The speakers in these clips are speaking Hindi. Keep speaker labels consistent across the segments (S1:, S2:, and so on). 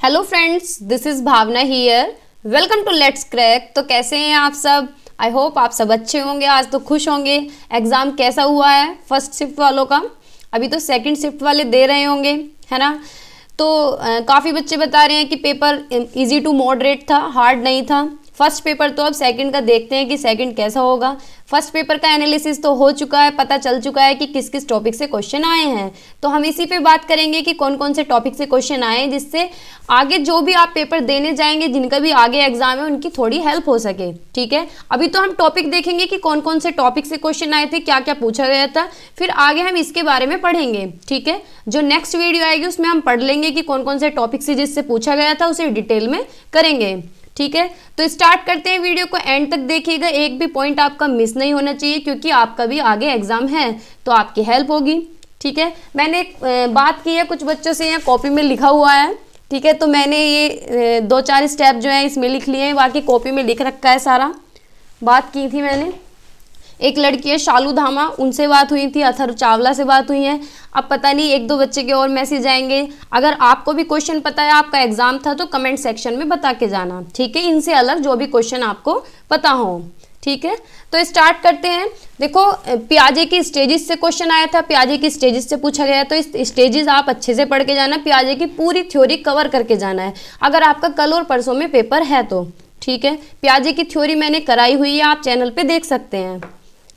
S1: Hello friends, this is Bhavna here. Welcome to let's crack. तो कैसे हैं आप सब? आई होप आप सब अच्छे होंगे। आज तो खुश होंगे। एग्ज़ाम कैसा हुआ है फर्स्ट शिफ्ट वालों का? अभी तो सेकंड शिफ्ट वाले दे रहे होंगे, है ना? तो काफ़ी बच्चे बता रहे हैं कि पेपर इजी टू मॉडरेट था, हार्ड नहीं था। फर्स्ट पेपर तो अब सेकंड का देखते हैं कि सेकंड कैसा होगा। फर्स्ट पेपर का एनालिसिस तो हो चुका है, पता चल चुका है कि किस किस टॉपिक से क्वेश्चन आए हैं। तो हम इसी पे बात करेंगे कि कौन कौन से टॉपिक से क्वेश्चन आए हैं, जिससे आगे जो भी आप पेपर देने जाएंगे, जिनका भी आगे एग्जाम है, उनकी थोड़ी हेल्प हो सके। ठीक है, अभी तो हम टॉपिक देखेंगे कि कौन कौन से टॉपिक से क्वेश्चन आए थे, क्या क्या पूछा गया था, फिर आगे हम इसके बारे में पढ़ेंगे। ठीक है, जो नेक्स्ट वीडियो आएगी उसमें हम पढ़ लेंगे कि कौन कौन से टॉपिक से जिससे पूछा गया था उसे डिटेल में करेंगे। ठीक है, तो स्टार्ट करते हैं। वीडियो को एंड तक देखिएगा, एक भी पॉइंट आपका मिस नहीं होना चाहिए, क्योंकि आपका भी आगे एग्जाम है तो आपकी हेल्प होगी। ठीक है, मैंने बात की है कुछ बच्चों से, यहाँ कॉपी में लिखा हुआ है। ठीक है, तो मैंने ये 2-4 स्टेप जो है इसमें लिख लिए हैं, बाकी कॉपी में लिख रखा है सारा। बात की थी मैंने, एक लड़की है शालू धामा, उनसे बात हुई थी, अथर्व चावला से बात हुई है। अब पता नहीं 1-2 बच्चे के और मैसेज आएंगे। अगर आपको भी क्वेश्चन पता है, आपका एग्जाम था, तो कमेंट सेक्शन में बता के जाना। ठीक है, इनसे अलग जो भी क्वेश्चन आपको पता हो। ठीक है, तो स्टार्ट करते हैं। देखो, पियाजे की स्टेजेस से क्वेश्चन आया था, पियाजे की स्टेजेस से पूछा गया, तो इस स्टेजेस आप अच्छे से पढ़ के जाना, पियाजे की पूरी थ्योरी कवर करके जाना है, अगर आपका कल और परसों में पेपर है तो। ठीक है, पियाजे की थ्योरी मैंने कराई हुई है, आप चैनल पे देख सकते हैं।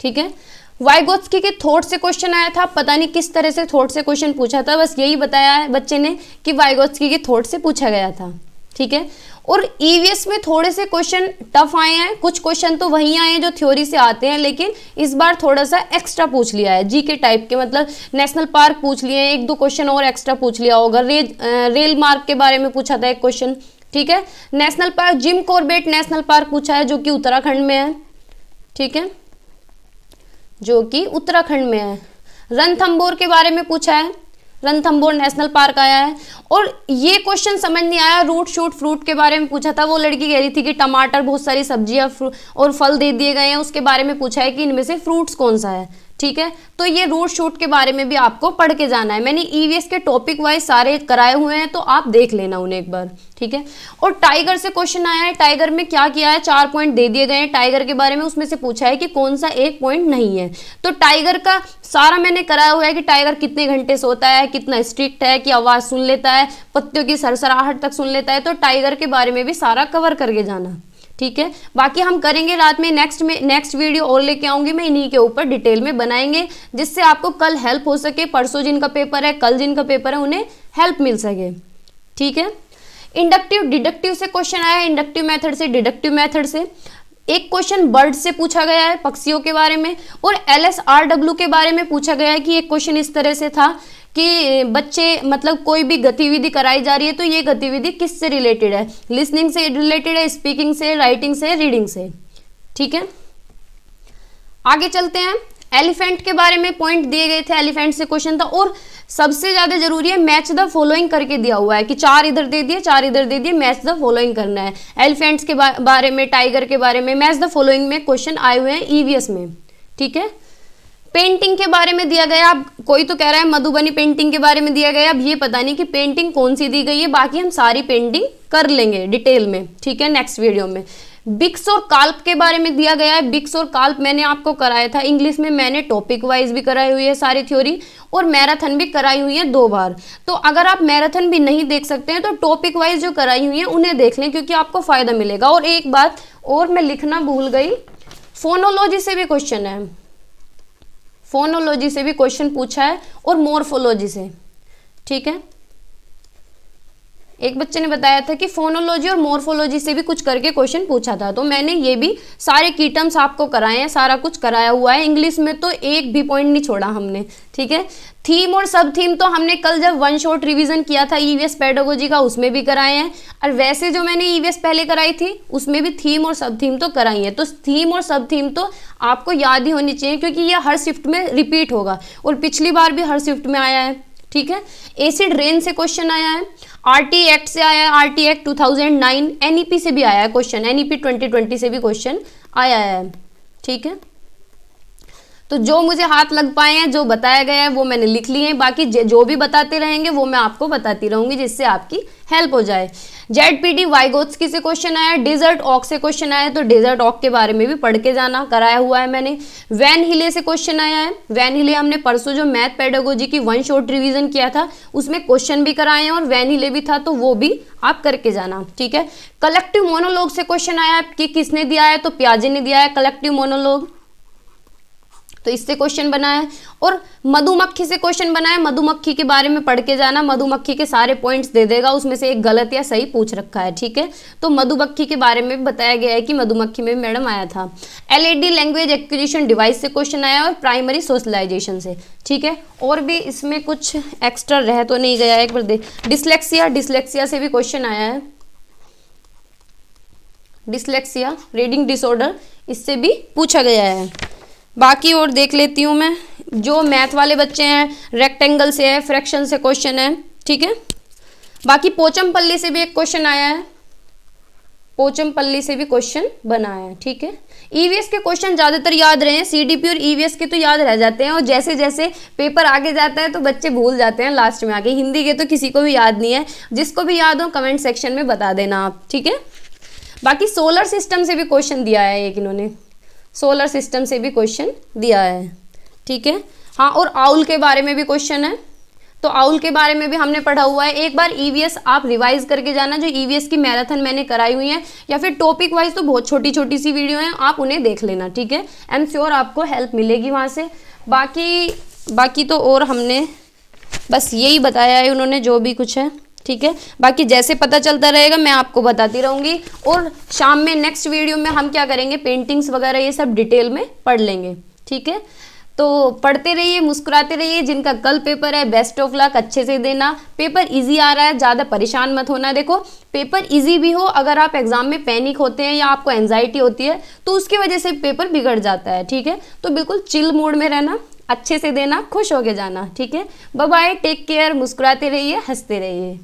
S1: ठीक है, वाइगोत्स्की के थॉट से क्वेश्चन आया था, पता नहीं किस तरह से थॉट से क्वेश्चन पूछा था, बस यही बताया है बच्चे ने कि वाइगोत्स्की के थॉट से पूछा गया था। ठीक है, और ईवीएस में थोड़े से क्वेश्चन टफ आए हैं, कुछ क्वेश्चन तो वही आए हैं जो थ्योरी से आते हैं, लेकिन इस बार थोड़ा सा एक्स्ट्रा पूछ लिया है, जी के टाइप के, मतलब नेशनल पार्क पूछ लिए हैं, 1-2 क्वेश्चन और एक्स्ट्रा पूछ लिया होगा। रेल मार्ग के बारे में पूछा था एक क्वेश्चन। ठीक है, national park Jim Corbett national park पूछा है, जो कि उत्तराखंड में है। ठीक है, जो कि उत्तराखंड में है। रणथंबोर के बारे में पूछा है, रणथंबोर नेशनल पार्क आया है। और ये क्वेश्चन समझ नहीं आया, रूट शूट फ्रूट के बारे में पूछा था। वो लड़की कह रही थी कि टमाटर, बहुत सारी सब्जियां और फल दे दिए गए हैं, उसके बारे में पूछा है कि इनमें से फ्रूट्स कौन सा है। ठीक है, तो ये रूट शूट के बारे में भी आपको पढ़ के जाना है। मैंने ईवीएस के टॉपिक वाइज सारे कराए हुए हैं, तो आप देख लेना उन्हें एक बार। ठीक है, और टाइगर से क्वेश्चन आया है, टाइगर में क्या किया है, 4 पॉइंट दे दिए गए हैं टाइगर के बारे में, उसमें से पूछा है कि कौन सा एक पॉइंट नहीं है। तो टाइगर का सारा मैंने कराया हुआ है कि टाइगर कितने घंटे सोता है, कितना स्ट्रिक्ट है, कि आवाज सुन लेता है, पत्तियों की सरसराहट तक सुन लेता है। तो टाइगर के बारे में भी सारा कवर करके जाना। ठीक है, बाकी हम करेंगे रात में, नेक्स्ट वीडियो और लेके आऊंगी मैं, इन्हीं के ऊपर डिटेल में बनाएंगे, जिससे आपको कल हेल्प हो सके, परसों जिनका पेपर है, कल जिनका पेपर है, उन्हें हेल्प मिल सके। ठीक है, इंडक्टिव डिडक्टिव से क्वेश्चन आया है, इंडक्टिव मेथड से, डिडक्टिव मेथड से। एक क्वेश्चन बर्ड से पूछा गया है, पक्षियों के बारे में, और LSRW के बारे में पूछा गया है। कि एक क्वेश्चन इस तरह से था कि बच्चे, मतलब कोई भी गतिविधि कराई जा रही है, तो ये गतिविधि किससे रिलेटेड है, लिसनिंग से रिलेटेड है, स्पीकिंग से, राइटिंग से, रीडिंग से। ठीक है, आगे चलते हैं। एलिफेंट के बारे में पॉइंट दिए गए थे, एलिफेंट से क्वेश्चन था। और सबसे ज्यादा जरूरी है, मैच द फॉलोइंग करके दिया हुआ है कि 4 इधर दे दिए, 4 इधर दे दिए, मैच द फॉलोइंग करना है। एलिफेंट्स के बारे में, टाइगर के बारे में, मैच द फॉलोइंग में क्वेश्चन आए हुए हैं ईवीएस में। ठीक है, पेंटिंग के बारे में दिया गया। अब कोई तो कह रहा है मधुबनी पेंटिंग के बारे में दिया गया, अब ये पता नहीं कि पेंटिंग कौन सी दी गई है, बाकी हम सारी पेंटिंग कर लेंगे डिटेल में। ठीक है, नेक्स्ट वीडियो में। बिक्स और काल्प के बारे में दिया गया है। बिक्स और काल्प मैंने आपको कराया था इंग्लिश में, मैंने टॉपिक वाइज भी कराई हुई है सारी थ्योरी, और मैराथन भी कराई हुई है 2 बार। तो अगर आप मैराथन भी नहीं देख सकते हैं, तो टॉपिक वाइज जो कराई हुई है उन्हें देख लें, क्योंकि आपको फायदा मिलेगा। और एक बात और मैं लिखना भूल गई, फोनोलॉजी से भी क्वेश्चन है, फोनोलॉजी से भी क्वेश्चन पूछा है, और मॉर्फोलॉजी से। ठीक है, एक बच्चे ने बताया था कि फोनोलॉजी और मॉर्फोलॉजी से भी कुछ करके क्वेश्चन पूछा था, तो मैंने ये भी सारे की टर्म्स आपको कराए हैं, सारा कुछ कराया हुआ है। इंग्लिश में तो एक भी पॉइंट नहीं छोड़ा हमने। ठीक है, थीम और सब थीम तो हमने कल जब 1 शॉट रिवीजन किया था ईवीएस पेडागोजी का, उसमें भी कराए हैं। और वैसे जो मैंने ईवीएस पहले कराई थी, उसमें भी थीम और सब थीम तो कराई है। तो थीम और सब थीम तो आपको याद ही होनी चाहिए, क्योंकि ये हर शिफ्ट में रिपीट होगा, और पिछली बार भी हर शिफ्ट में आया है। ठीक है, एसिड रेन से क्वेश्चन आया है, आरटी एक्ट से आया है, आरटी एक्ट 2009, एनईपी से भी आया है क्वेश्चन, एनईपी 2020 से भी क्वेश्चन आया है। ठीक है, तो जो मुझे हाथ लग पाए हैं, जो बताया गया है वो मैंने लिख लिए हैं, बाकी जो भी बताते रहेंगे वो मैं आपको बताती रहूंगी जिससे आपकी हेल्प हो जाए। जेडपीटी वाइगोत्स्की से क्वेश्चन आया, डेजर्ट ऑक से क्वेश्चन आया, तो डेजर्ट ऑक के बारे में भी पढ़ के जाना, कराया हुआ है मैंने। वैन हिले से क्वेश्चन आया है, वैन हिले हमने परसों जो मैथ पेडागोजी की वन शॉट रिवीजन किया था उसमें क्वेश्चन भी कराए हैं और वैन हिले भी था, तो वो भी आप करके जाना, ठीक है। कलेक्टिव मोनोलॉग से क्वेश्चन आया कि किसने दिया है, तो प्याजे ने दिया है कलेक्टिव मोनोलॉग, तो इससे क्वेश्चन बना है। और मधुमक्खी से क्वेश्चन बना है, मधुमक्खी के बारे में पढ़ के जाना, मधुमक्खी के सारे पॉइंट्स दे देगा, उसमें से एक गलत या सही पूछ रखा है, ठीक है। तो मधुमक्खी के बारे में बताया गया है कि मधुमक्खी में मैडम आया था। एलईडी लैंग्वेज एक्विजिशन डिवाइस से क्वेश्चन आया और प्राइमरी सोशलाइजेशन से, ठीक है। और भी इसमें कुछ एक्स्ट्रा रह तो नहीं गया है, एक बार डिसलेक्सिया, डिसलेक्सिया से भी क्वेश्चन आया है, डिसलेक्सिया रीडिंग डिसऑर्डर, इससे भी पूछा गया है। बाकी और देख लेती हूँ मैं, जो मैथ वाले बच्चे हैं रेक्टेंगल से है, फ्रैक्शन से क्वेश्चन है, ठीक है। बाकी पोचमपल्ली से भी एक क्वेश्चन आया है, पोचमपल्ली से भी क्वेश्चन बना है, ठीक है। ईवीएस के क्वेश्चन ज़्यादातर याद रहे हैं, सीडीपी और ईवीएस के तो याद रह जाते हैं, और जैसे जैसे पेपर आगे जाता है तो बच्चे भूल जाते हैं लास्ट में आके। हिंदी के तो किसी को भी याद नहीं है, जिसको भी याद हो कमेंट सेक्शन में बता देना आप, ठीक है। बाकी सोलर सिस्टम से भी क्वेश्चन दिया है एक, इन्होंने सोलर सिस्टम से भी क्वेश्चन दिया है, ठीक है। हाँ, और आउल के बारे में भी क्वेश्चन है, तो आउल के बारे में भी हमने पढ़ा हुआ है। एक बार ईवीएस आप रिवाइज करके जाना, जो ईवीएस की मैराथन मैंने कराई हुई है, या फिर टॉपिक वाइज तो बहुत छोटी छोटी सी वीडियो है, आप उन्हें देख लेना, ठीक है। आई एम श्योर आपको हेल्प मिलेगी वहाँ से। बाकी तो और हमने बस यही बताया है उन्होंने, जो भी कुछ है, ठीक है। बाकी जैसे पता चलता रहेगा मैं आपको बताती रहूँगी, और शाम में नेक्स्ट वीडियो में हम क्या करेंगे, पेंटिंग्स वगैरह ये सब डिटेल में पढ़ लेंगे, ठीक है। तो पढ़ते रहिए, मुस्कुराते रहिए। जिनका कल पेपर है बेस्ट ऑफ लक, अच्छे से देना। पेपर इजी आ रहा है, ज़्यादा परेशान मत होना। देखो पेपर इजी भी हो, अगर आप एग्जाम में पैनिक होते हैं या आपको एंजाइटी होती है तो उसकी वजह से पेपर बिगड़ जाता है, ठीक है। तो बिल्कुल चिल मूड में रहना, अच्छे से देना, खुश होके जाना, ठीक है। बाय बाय, टेक केयर, मुस्कुराते रहिए, हंसते रहिए।